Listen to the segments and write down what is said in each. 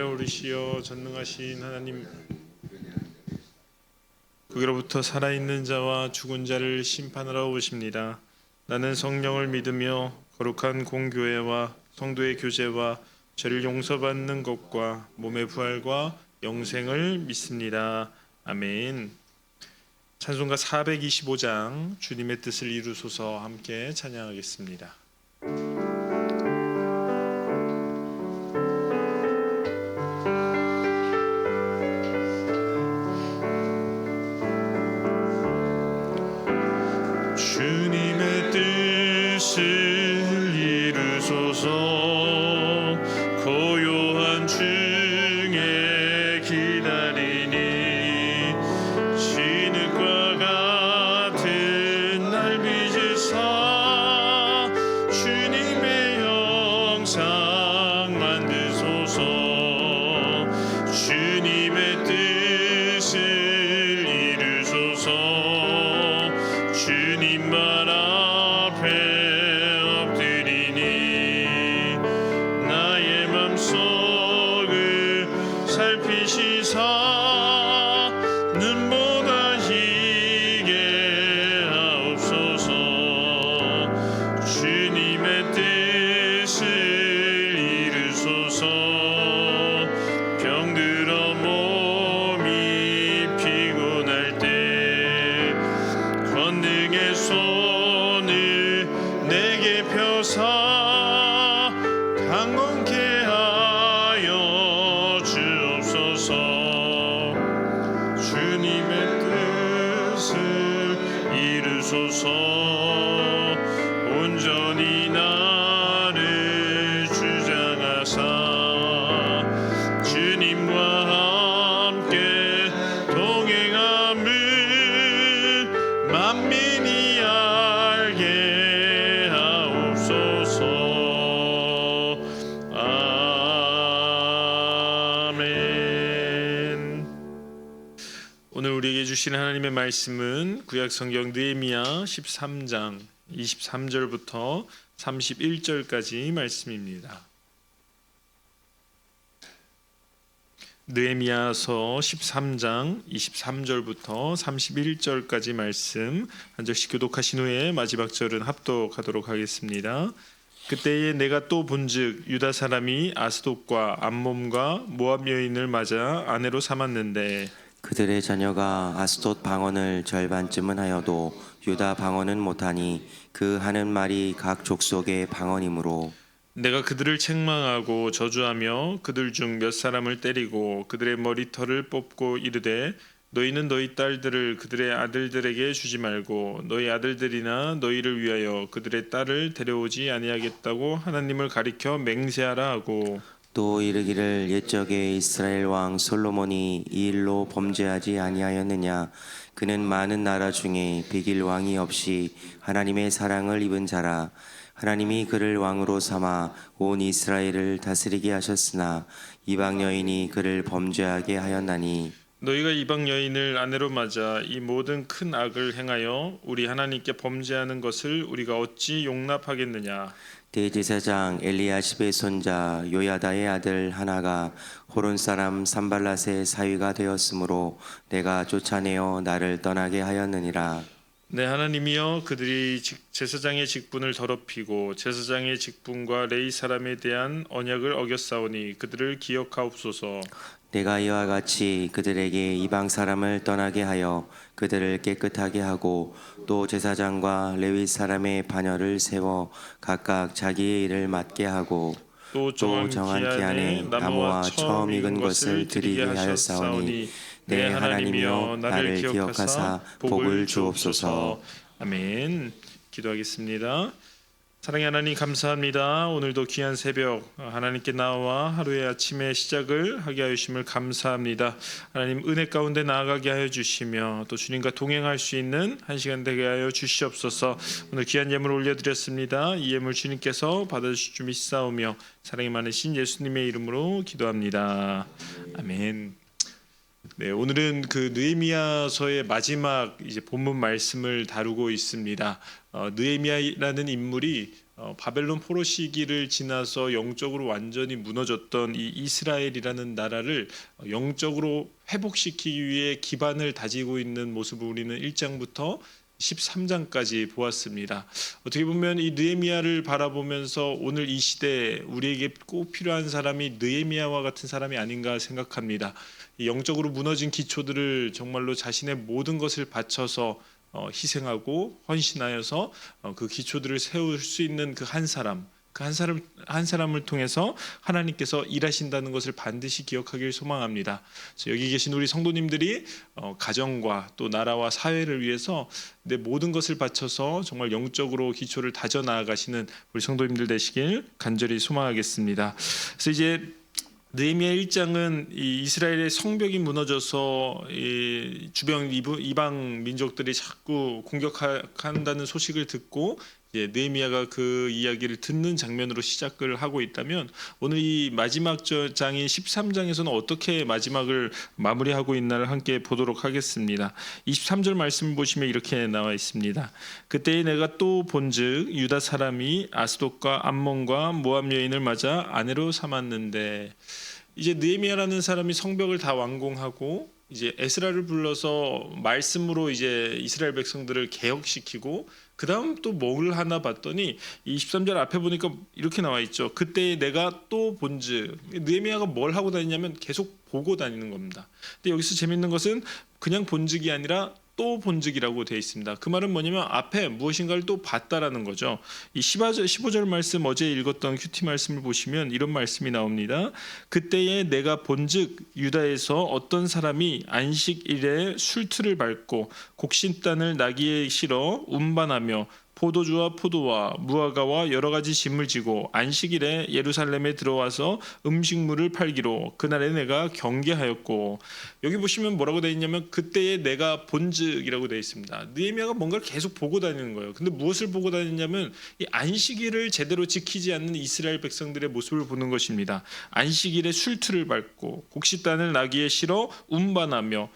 오르시어 전능하신 하나님, 거기로부터 살아있는 자와 죽은 자를 심판하러 오십니다. 나는 성령을 믿으며 거룩한 공교회와 성도의 교제와 죄를 용서받는 것과 몸의 부활과 영생을 믿습니다. 아멘. 찬송가 425장 주님의 뜻을 이루소서 함께 찬양하겠습니다. 주님의 뜻을 이루소서. 고요한 중에 기다리니 진흙과 같은 날 빚으사 주님의 형상 만드소서. 주님의 뜻을 이루소서. 주님 발 앞에 엎드리니 나의 맘속을 살피시사 눈보다 희게 하옵소서. 주님의 뜻을 이루소서. 병들어 몸이 피곤할 때 권능의 손을 내게 펴사 강건케 하여 주옵소서. 주님의 뜻을 이루소서. 온전히 나를 주장하사 주님과 함께 동행함을 만민이 알게 하옵소서. 아멘. 오늘 우리에게 주신 하나님의 말씀은 구약성경 느헤미야 13장 23절부터 31절까지 말씀입니다. 느헤미야서 13장 23절부터 31절까지 말씀 한 절씩 교독하신 후에 마지막 절은 합독하도록 하겠습니다. 그때에 내가 또 본즉 유다 사람이 아스돗과 암몬과 모압 여인을 맞아 아내로 삼았는데 그들의 자녀가 아스돗 방언을 절반쯤은 하여도 유다 방언은 못하니 그 하는 말이 각 족속의 방언이므로 내가 그들을 책망하고 저주하며 그들 중 몇 사람을 때리고 그들의 머리털을 뽑고 이르되 너희는 너희 딸들을 그들의 아들들에게 주지 말고 너희 아들들이나 너희를 위하여 그들의 딸을 데려오지 아니하겠다고 하나님을 가리켜 맹세하라 하고 또 이르기를 옛적에 이스라엘 왕 솔로몬이 이 일로 범죄하지 아니하였느냐. 그는 많은 나라 중에 백일 왕이 없이 하나님의 사랑을 입은 자라. 하나님이 그를 왕으로 삼아 온 이스라엘을 다스리게 하셨으나 이방 여인이 그를 범죄하게 하였나니 너희가 이방 여인을 아내로 맞아 이 모든 큰 악을 행하여 우리 하나님께 범죄하는 것을 우리가 어찌 용납하겠느냐. 대제사장 엘리야십의 손자 요야다의 아들 하나가 호론 사람 산발랏의 사위가 되었으므로 내가 쫓아내어 나를 떠나게 하였느니라. 내 하나님이여, 그들이 제사장의 직분을 더럽히고 제사장의 직분과 레위 사람에 대한 언약을 어겼사오니 그들을 기억하옵소서. 내가 이와 같이 그들에게 이방 사람을 떠나게 하여 그들을 깨끗하게 하고 또 제사장과 레위 사람의 반열을 세워 각각 자기의 일을 맡게 하고 또 정한 기한에 나무와 처음 익은 것을 드리게 하였사오니 내 하나님이여 나를 기억하사 복을 주옵소서. 아멘. 기도하겠습니다. 사랑의 하나님, 감사합니다. 오늘도 귀한 새벽 하나님께 나와 하루의 아침의 시작을 하게 하여 주심을 감사합니다. 하나님, 은혜 가운데 나아가게 하여 주시며 또 주님과 동행할 수 있는 한 시간 되게 하여 주시옵소서. 오늘 귀한 예물 올려드렸습니다. 이 예물 주님께서 받아주실 줄 믿사오며 사랑이 많으신 예수님의 이름으로 기도합니다. 아멘. 네, 오늘은 그 느헤미야서의 마지막 이제 본문 말씀을 다루고 있습니다. 느헤미야라는 인물이 바벨론 포로 시기를 지나서 영적으로 완전히 무너졌던 이 이스라엘이라는 나라를 영적으로 회복시키기 위해 기반을 다지고 있는 모습을 우리는 1장부터 13장까지 보았습니다. 어떻게 보면 이 느헤미야를 바라보면서 오늘 이 시대에 우리에게 꼭 필요한 사람이 느헤미야와 같은 사람이 아닌가 생각합니다. 이 영적으로 무너진 기초들을 정말로 자신의 모든 것을 바쳐서 희생하고 헌신하여서 그 기초들을 세울 수 있는 그 한 사람, 한 사람을 통해서 하나님께서 일하신다는 것을 반드시 기억하길 소망합니다. 여기 계신 우리 성도님들이 가정과 또 나라와 사회를 위해서 내 모든 것을 바쳐서 정말 영적으로 기초를 다져 나아가시는 우리 성도님들 되시길 간절히 소망하겠습니다. 그래서 이제 느헤미야 1장은 이 이스라엘의 성벽이 무너져서 이 주변 이방 민족들이 자꾸 공격한다는 소식을 듣고 느헤미야가 그 이야기를 듣는 장면으로 시작을 하고 있다면, 오늘 이 마지막 장인 13장에서는 어떻게 마지막을 마무리하고 있나를 함께 보도록 하겠습니다. 23절 말씀을 보시면 이렇게 나와 있습니다. 그때에 내가 또 본즉 유다 사람이 아스돗과 암몬과 모압 여인을 맞아 아내로 삼았는데, 이제 느헤미야라는 사람이 성벽을 다 완공하고 이제 에스라를 불러서 말씀으로 이제 이스라엘 백성들을 개혁시키고, 그 다음 또 뭘 하나 봤더니 23절 앞에 보니까 이렇게 나와 있죠. 그때 내가 또 본즉, 느헤미야가 뭘 하고 다니냐면 계속 보고 다니는 겁니다. 근데 여기서 재밌는 것은 그냥 본즉이 아니라 또 본즉이라고 되어 있습니다. 그 말은 뭐냐면 앞에 무엇인가를 또 봤다라는 거죠. 이 15절 말씀, 어제 읽었던 큐티 말씀을 보시면 이런 말씀이 나옵니다. 그때에 내가 본즉 유다에서 어떤 사람이 안식일에 술틀을 밟고 곡신단을 나귀에 실어 운반하며 포도주와 포도와 무화과와 여러 가지 짐을 지고 안식일에 예루살렘에 들어와서 음식물을 팔기로 그날에 내가 경계하였고, 여기 보시면 뭐라고 되어 있냐면 그때에 내가 본즉이라고 되어 있습니다. 느헤미야가 뭔가를 계속 보고 다니는 거예요. 근데 무엇을 보고 다니냐면 이 안식일을 제대로 지키지 않는 이스라엘 백성들의 모습을 보는 것입니다. 안식일에 술틀을 밟고 곡식단을 나귀에 실어 운반하며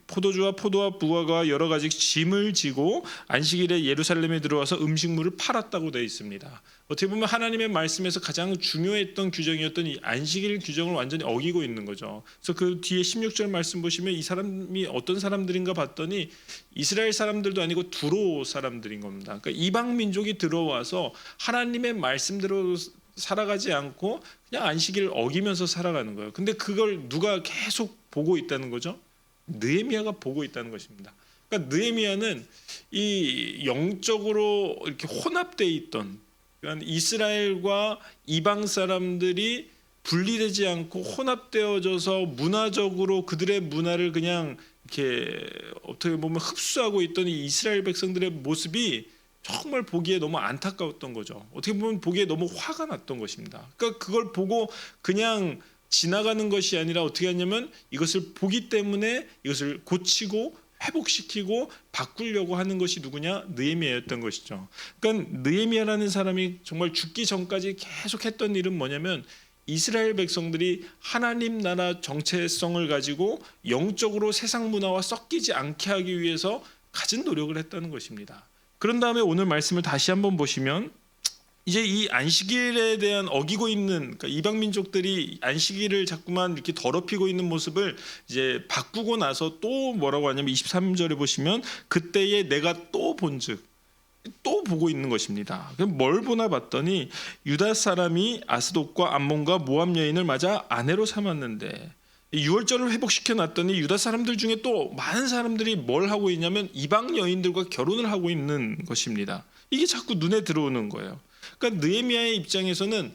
포도주와 포도와 무화과와 여러 가지 짐을 지고 안식일에 예루살렘에 들어와서 음식물을 팔았다고 되어 있습니다. 어떻게 보면 하나님의 말씀에서 가장 중요했던 규정이었던 이 안식일 규정을 완전히 어기고 있는 거죠. 그래서 그 뒤에 16절 말씀 보시면 이 사람이 어떤 사람들인가 봤더니 이스라엘 사람들도 아니고 두로 사람들인 겁니다. 그러니까 이방 민족이 들어와서 하나님의 말씀대로 살아가지 않고 그냥 안식일을 어기면서 살아가는 거예요. 근데 그걸 누가 계속 보고 있다는 거죠? 느헤미야가 보고 있다는 것입니다. 그러니까 느헤미야는 이 영적으로 이렇게 혼합되어 있던, 그러니까 이스라엘과 이방 사람들이 분리되지 않고 혼합되어져서 문화적으로 그들의 문화를 그냥 이렇게 어떻게 보면 흡수하고 있던 이 이스라엘 백성들의 모습이 정말 보기에 너무 안타까웠던 거죠. 어떻게 보면 보기에 너무 화가 났던 것입니다. 그러니까 그걸 보고 그냥 지나가는 것이 아니라 어떻게 하냐면 이것을 보기 때문에 이것을 고치고 회복시키고 바꾸려고 하는 것이 누구냐? 느헤미야였던 것이죠. 그러니까 느헤미야라는 사람이 정말 죽기 전까지 계속 했던 일은 뭐냐면 이스라엘 백성들이 하나님 나라 정체성을 가지고 영적으로 세상 문화와 섞이지 않게 하기 위해서 가진 노력을 했다는 것입니다. 그런 다음에 오늘 말씀을 다시 한번 보시면 이제 이 안식일에 대한 어기고 있는, 그러니까 이방 민족들이 안식일을 자꾸만 이렇게 더럽히고 있는 모습을 이제 바꾸고 나서 또 뭐라고 하냐면 23절에 보시면 그때에 내가 또 본즉, 또 보고 있는 것입니다. 그럼 뭘 보나 봤더니 유다 사람이 아스돗과 암몬과 모압 여인을 맞아 아내로 삼았는데, 유월절을 회복시켜 놨더니 유다 사람들 중에 또 많은 사람들이 뭘 하고 있냐면 이방 여인들과 결혼을 하고 있는 것입니다. 이게 자꾸 눈에 들어오는 거예요. 그러니까 느헤미야의 입장에서는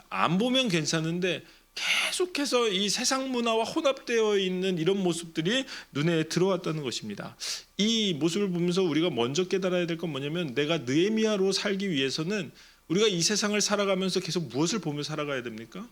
안 보면 괜찮은데 계속해서 이 세상 문화와 혼합되어 있는 이런 모습들이 눈에 들어왔다는 것입니다. 이 모습을 보면서 우리가 먼저 깨달아야 될 건 뭐냐면, 내가 느헤미야로 살기 위해서는 우리가 이 세상을 살아가면서 계속 무엇을 보며 살아가야 됩니까?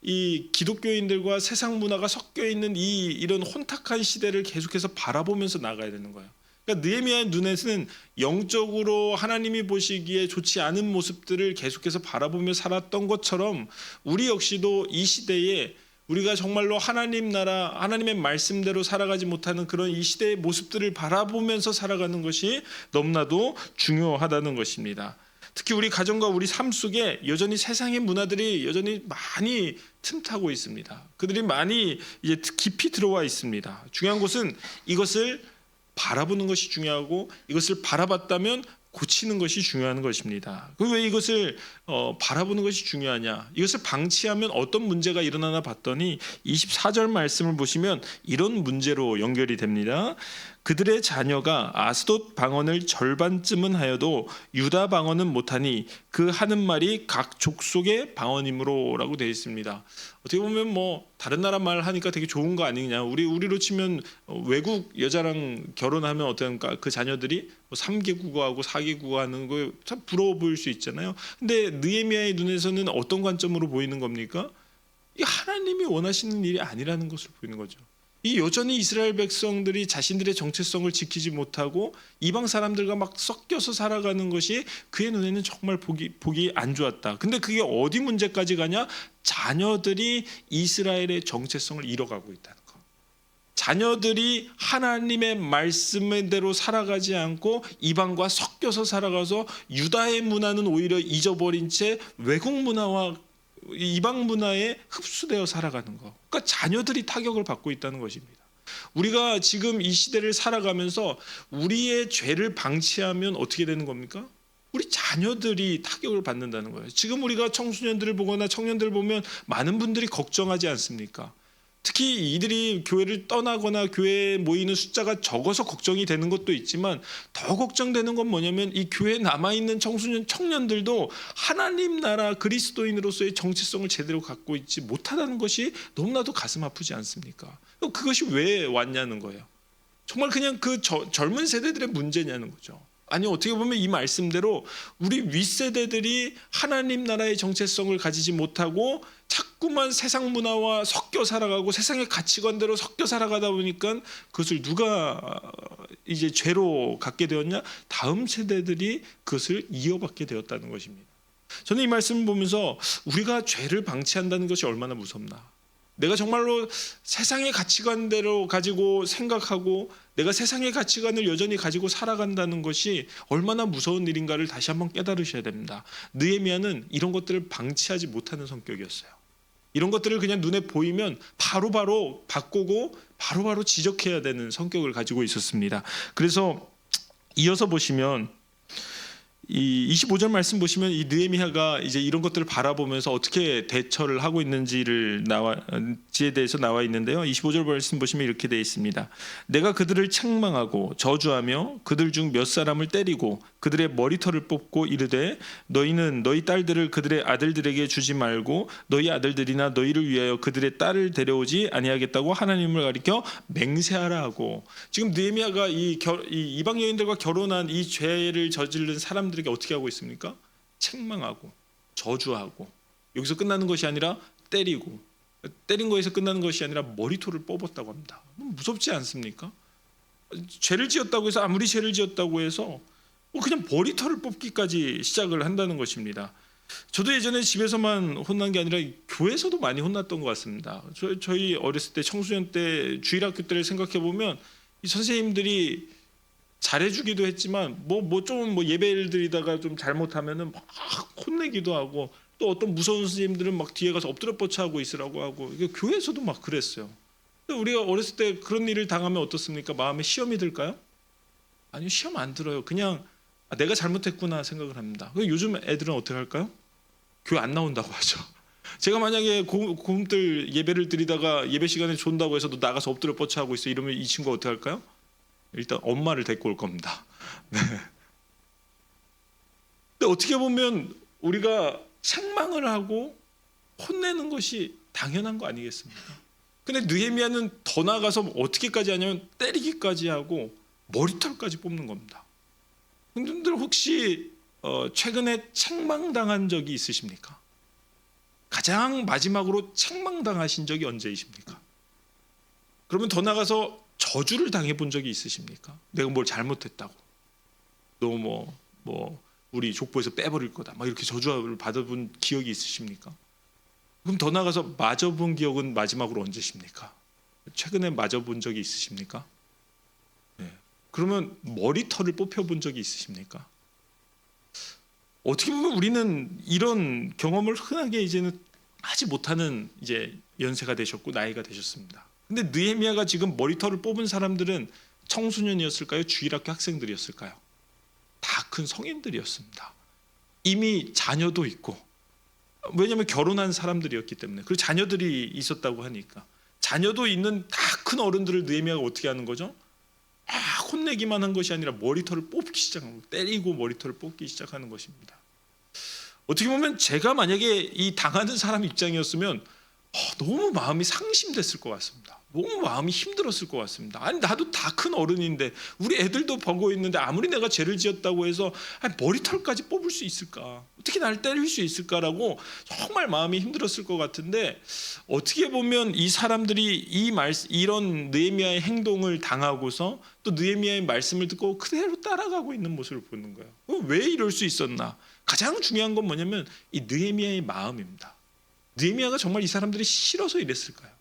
이 기독교인들과 세상 문화가 섞여 있는 이런 혼탁한 시대를 계속해서 바라보면서 나가야 되는 거예요. 그러니까 느헤미야의 눈에서는 영적으로 하나님이 보시기에 좋지 않은 모습들을 계속해서 바라보며 살았던 것처럼 우리 역시도 이 시대에 우리가 정말로 하나님 나라, 하나님의 말씀대로 살아가지 못하는 그런 이 시대의 모습들을 바라보면서 살아가는 것이 너무나도 중요하다는 것입니다. 특히 우리 가정과 우리 삶 속에 여전히 세상의 문화들이 여전히 많이 틈타고 있습니다. 그들이 많이 이제 깊이 들어와 있습니다. 중요한 것은 이것을 바라보는 것이 중요하고 이것을 바라봤다면 고치는 것이 중요한 것입니다. 왜 이것을 바라보는 것이 중요하냐? 이것을 방치하면 어떤 문제가 일어나나 봤더니 24절 말씀을 보시면 이런 문제로 연결이 됩니다. 그들의 자녀가 아스돗 방언을 절반쯤은 하여도 유다 방언은 못하니 그 하는 말이 각 족속의 방언이므로라고 되어 있습니다. 어떻게 보면 뭐 다른 나라 말 하니까 되게 좋은 거 아니냐? 우리로 치면 외국 여자랑 결혼하면 어떤가? 그 자녀들이 3개 국어하고 4개 국어 하는 거 참 부러워 보일 수 있잖아요. 근데 느헤미야의 눈에서는 어떤 관점으로 보이는 겁니까? 이 하나님이 원하시는 일이 아니라는 것을 보이는 거죠. 이 여전히 이스라엘 백성들이 자신들의 정체성을 지키지 못하고 이방 사람들과 막 섞여서 살아가는 것이 그의 눈에는 정말 보기 안 좋았다. 근데 그게 어디 문제까지 가냐? 자녀들이 이스라엘의 정체성을 잃어가고 있다는 거. 자녀들이 하나님의 말씀대로 살아가지 않고 이방과 섞여서 살아가서 유다의 문화는 오히려 잊어버린 채 외국 문화와 이방 문화에 흡수되어 살아가는 거. 그러니까 자녀들이 타격을 받고 있다는 것입니다. 우리가 지금 이 시대를 살아가면서 우리의 죄를 방치하면 어떻게 되는 겁니까? 우리 자녀들이 타격을 받는다는 거예요. 지금 우리가 청소년들을 보거나 청년들을 보면 많은 분들이 걱정하지 않습니까? 특히 이들이 교회를 떠나거나 교회에 모이는 숫자가 적어서 걱정이 되는 것도 있지만 더 걱정되는 건 뭐냐면 이 교회에 남아있는 청소년 청년들도 하나님 나라 그리스도인으로서의 정체성을 제대로 갖고 있지 못하다는 것이 너무나도 가슴 아프지 않습니까? 그것이 왜 왔냐는 거예요. 정말 그냥 그 젊은 세대들의 문제냐는 거죠. 아니 어떻게 보면 이 말씀대로 우리 윗세대들이 하나님 나라의 정체성을 가지지 못하고 자꾸만 세상 문화와 섞여 살아가고 세상의 가치관대로 섞여 살아가다 보니까 그것을 누가 이제 죄로 갖게 되었냐? 다음 세대들이 그것을 이어받게 되었다는 것입니다. 저는 이 말씀을 보면서 우리가 죄를 방치한다는 것이 얼마나 무섭나. 내가 정말로 세상의 가치관대로 가지고 생각하고 내가 세상의 가치관을 여전히 가지고 살아간다는 것이 얼마나 무서운 일인가를 다시 한번 깨달으셔야 됩니다. 느헤미야는 이런 것들을 방치하지 못하는 성격이었어요. 이런 것들을 그냥 눈에 보이면 바로바로 바꾸고 바로바로 지적해야 되는 성격을 가지고 있었습니다. 그래서 이어서 보시면 이 25절 말씀 보시면 이 느헤미야가 이제 이런 것들을 바라보면서 어떻게 대처를 하고 있는지에 대해서 나와 있는데요. 25절 말씀 보시면 이렇게 되어 있습니다. 내가 그들을 책망하고 저주하며 그들 중 몇 사람을 때리고 그들의 머리털을 뽑고 이르되 너희는 너희 딸들을 그들의 아들들에게 주지 말고 너희 아들들이나 너희를 위하여 그들의 딸을 데려오지 아니하겠다고 하나님을 가리켜 맹세하라 하고 지금 느헤미야가 이 이방 여인들과 결혼한 이 죄를 저지른 사람들에게 어떻게 하고 있습니까? 책망하고 저주하고 여기서 끝나는 것이 아니라 때리고 때린 거에서 끝나는 것이 아니라 머리털을 뽑았다고 합니다. 무섭지 않습니까? 죄를 지었다고 해서 아무리 죄를 지었다고 해서 그냥 머리털을 뽑기까지 시작을 한다는 것입니다. 저도 예전에 집에서만 혼난 게 아니라 교회에서도 많이 혼났던 것 같습니다. 저희 어렸을 때 청소년 때 주일학교 때를 생각해 보면 이 선생님들이 잘해주기도 했지만 좀 예배를 드리다가 좀 잘못하면은 막 혼내기도 하고 또 어떤 무서운 선생님들은 막 뒤에 가서 엎드려 뻗쳐하고 있으라고 하고 교회에서도 막 그랬어요. 근데 우리가 어렸을 때 그런 일을 당하면 어떻습니까? 마음에 시험이 들까요? 아니요, 시험 안 들어요. 그냥 내가 잘못했구나 생각을 합니다. 요즘 애들은 어떻게 할까요? 교회 안 나온다고 하죠. 제가 만약에 고음들 예배를 드리다가 예배 시간에 존다고 해서 너 나가서 엎드려 뻗쳐하고 있어 이러면 이 친구가 어떻게 할까요? 일단 엄마를 데리고 올 겁니다. 네. 근데 어떻게 보면 우리가 책망을 하고 혼내는 것이 당연한 거 아니겠습니까? 근데 느헤미야는 더 나아가서 어떻게까지 하냐면 때리기까지 하고 머리털까지 뽑는 겁니다. 여러분들 혹시 최근에 책망당한 적이 있으십니까? 가장 마지막으로 책망당하신 적이 언제이십니까? 그러면 더 나아가서 저주를 당해본 적이 있으십니까? 내가 뭘 잘못했다고 너 우리 족보에서 빼버릴 거다 막 이렇게 저주를 받아본 기억이 있으십니까? 그럼 더 나아가서 맞아본 기억은 마지막으로 언제십니까? 최근에 맞아본 적이 있으십니까? 네. 그러면 머리털을 뽑혀본 적이 있으십니까? 어떻게 보면 우리는 이런 경험을 흔하게 이제는 하지 못하는 이제 연세가 되셨고 나이가 되셨습니다. 근데 느헤미야가 지금 머리털을 뽑은 사람들은 청소년이었을까요? 주일학교 학생들이었을까요? 다 큰 성인들이었습니다. 이미 자녀도 있고, 왜냐하면 결혼한 사람들이었기 때문에, 그리고 자녀들이 있었다고 하니까 자녀도 있는 다 큰 어른들을 느헤미야가 어떻게 하는 거죠? 혼내기만 한 것이 아니라 머리털을 뽑기 시작하고, 때리고 머리털을 뽑기 시작하는 것입니다. 어떻게 보면 제가 만약에 이 당하는 사람 입장이었으면 너무 마음이 상심됐을 것 같습니다. 너무 마음이 힘들었을 것 같습니다. 아니, 나도 다 큰 어른인데, 우리 애들도 보고 있는데, 아무리 내가 죄를 지었다고 해서 머리털까지 뽑을 수 있을까? 어떻게 나를 때릴 수 있을까라고 정말 마음이 힘들었을 것 같은데, 어떻게 보면 이 사람들이 이런 느헤미야의 행동을 당하고서 또 느헤미야의 말씀을 듣고 그대로 따라가고 있는 모습을 보는 거예요. 왜 이럴 수 있었나? 가장 중요한 건 뭐냐면 이 느헤미야의 마음입니다. 느헤미야가 정말 이 사람들이 싫어서 이랬을까요?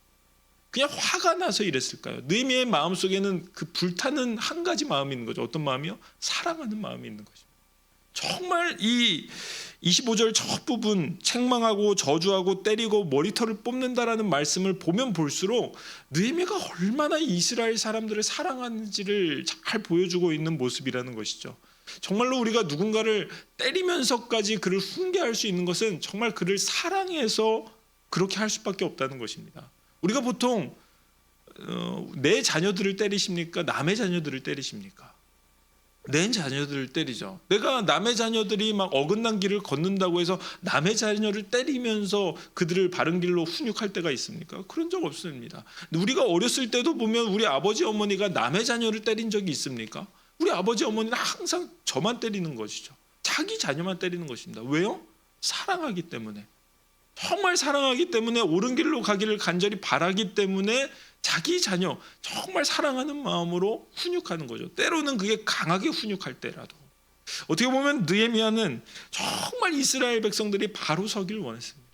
그냥 화가 나서 이랬을까요? 느헤미야의 마음속에는 그 불타는 한 가지 마음이 있는 거죠. 어떤 마음이요? 사랑하는 마음이 있는 거죠. 정말 이 25절 첫 부분, 책망하고 저주하고 때리고 머리털을 뽑는다라는 말씀을 보면 볼수록 느헤미야가 얼마나 이스라엘 사람들을 사랑하는지를 잘 보여주고 있는 모습이라는 것이죠. 정말로 우리가 누군가를 때리면서까지 그를 훈계할 수 있는 것은 정말 그를 사랑해서 그렇게 할 수밖에 없다는 것입니다. 우리가 보통 내 자녀들을 때리십니까? 남의 자녀들을 때리십니까? 내 자녀들을 때리죠. 내가 남의 자녀들이 막 어긋난 길을 걷는다고 해서 남의 자녀를 때리면서 그들을 바른 길로 훈육할 때가 있습니까? 그런 적 없습니다. 우리가 어렸을 때도 보면 우리 아버지 어머니가 남의 자녀를 때린 적이 있습니까? 우리 아버지 어머니는 항상 저만 때리는 것이죠. 자기 자녀만 때리는 것입니다. 왜요? 사랑하기 때문에. 정말 사랑하기 때문에 옳은 길로 가기를 간절히 바라기 때문에 자기 자녀 정말 사랑하는 마음으로 훈육하는 거죠. 때로는 그게 강하게 훈육할 때라도. 어떻게 보면 느헤미야는 정말 이스라엘 백성들이 바로 서기를 원했습니다.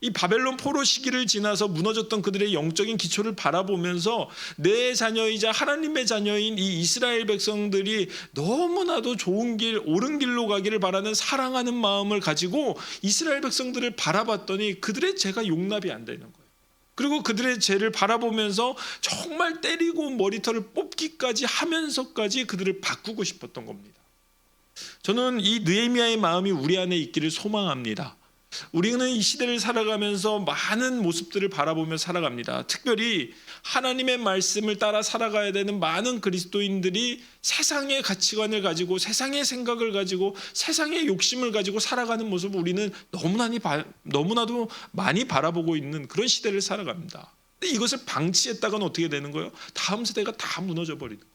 이 바벨론 포로 시기를 지나서 무너졌던 그들의 영적인 기초를 바라보면서 내 자녀이자 하나님의 자녀인 이 이스라엘 백성들이 너무나도 좋은 길, 옳은 길로 가기를 바라는 사랑하는 마음을 가지고 이스라엘 백성들을 바라봤더니 그들의 죄가 용납이 안 되는 거예요. 그리고 그들의 죄를 바라보면서 정말 때리고 머리털을 뽑기까지 하면서까지 그들을 바꾸고 싶었던 겁니다. 저는 이 느헤미야의 마음이 우리 안에 있기를 소망합니다. 우리는 이 시대를 살아가면서 많은 모습들을 바라보며 살아갑니다. 특별히 하나님의 말씀을 따라 살아가야 되는 많은 그리스도인들이 세상의 가치관을 가지고 세상의 생각을 가지고 세상의 욕심을 가지고 살아가는 모습을 우리는 너무나도 많이 바라보고 있는 그런 시대를 살아갑니다. 근데 이것을 방치했다가는 어떻게 되는 거예요? 다음 세대가 다 무너져 버리는 거예요.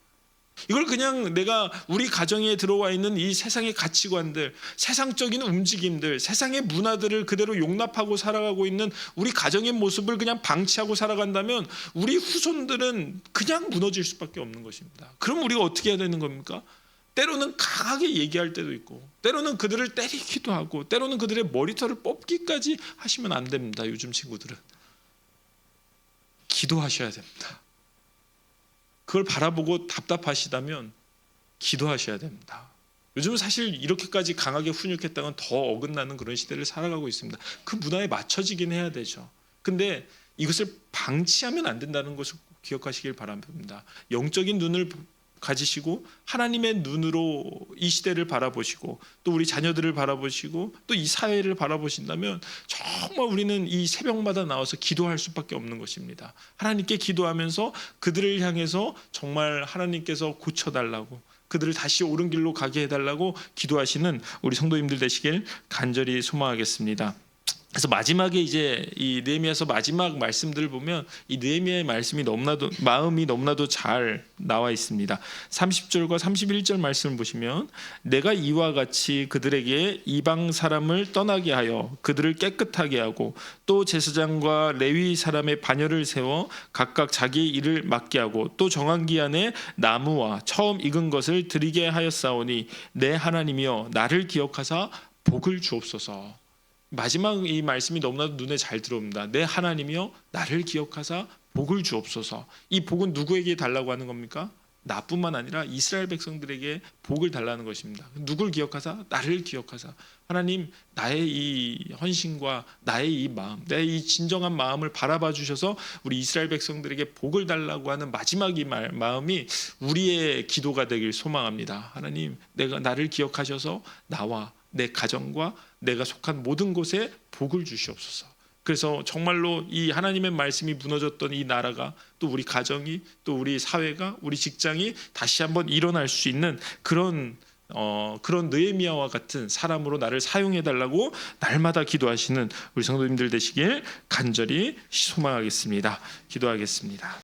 이걸 그냥 내가 우리 가정에 들어와 있는 이 세상의 가치관들, 세상적인 움직임들, 세상의 문화들을 그대로 용납하고 살아가고 있는 우리 가정의 모습을 그냥 방치하고 살아간다면 우리 후손들은 그냥 무너질 수밖에 없는 것입니다. 그럼 우리가 어떻게 해야 되는 겁니까? 때로는 강하게 얘기할 때도 있고, 때로는 그들을 때리기도 하고, 때로는 그들의 머리털을 뽑기까지 하시면 안 됩니다. 요즘 친구들은 기도하셔야 됩니다. 그걸 바라보고 답답하시다면 기도하셔야 됩니다. 요즘은 사실 이렇게까지 강하게 훈육했다면 더 어긋나는 그런 시대를 살아가고 있습니다. 그 문화에 맞춰지긴 해야 되죠. 근데 이것을 방치하면 안 된다는 것을 기억하시길 바랍니다. 영적인 눈을 가지시고 하나님의 눈으로 이 시대를 바라보시고 또 우리 자녀들을 바라보시고 또 이 사회를 바라보신다면 정말 우리는 이 새벽마다 나와서 기도할 수밖에 없는 것입니다. 하나님께 기도하면서 그들을 향해서 정말 하나님께서 고쳐달라고, 그들을 다시 옳은 길로 가게 해달라고 기도하시는 우리 성도님들 되시길 간절히 소망하겠습니다. 그래서 마지막에 이제 이 느헤미야서 마지막 말씀들을 보면 이 느헤미야의 마음이 너무나도 잘 나와 있습니다. 30절과 31절 말씀을 보시면 내가 이와 같이 그들에게 이방 사람을 떠나게 하여 그들을 깨끗하게 하고 또 제사장과 레위 사람의 반열을 세워 각각 자기의 일을 맡게 하고 또 정한 기한에 나무와 처음 익은 것을 드리게 하였사오니 내 하나님이여 나를 기억하사 복을 주옵소서. 마지막 이 말씀이 너무나도 눈에 잘 들어옵니다. 내 하나님이여 나를 기억하사 복을 주옵소서. 이 복은 누구에게 달라고 하는 겁니까? 나뿐만 아니라 이스라엘 백성들에게 복을 달라는 것입니다. 누굴 기억하사? 나를 기억하사 하나님, 나의 이 헌신과 나의 이 마음, 내 이 진정한 마음을 바라봐 주셔서 우리 이스라엘 백성들에게 복을 달라고 하는 마지막 이 마음이 우리의 기도가 되길 소망합니다. 하나님, 내가 나를 기억하셔서 나와 내 가정과 내가 속한 모든 곳에 복을 주시옵소서. 그래서 정말로 이 하나님의 말씀이 무너졌던 이 나라가, 또 우리 가정이, 또 우리 사회가, 우리 직장이 다시 한번 일어날 수 있는 그런 느헤미야와 같은 사람으로 나를 사용해 달라고 날마다 기도하시는 우리 성도님들 되시길 간절히 소망하겠습니다. 기도하겠습니다.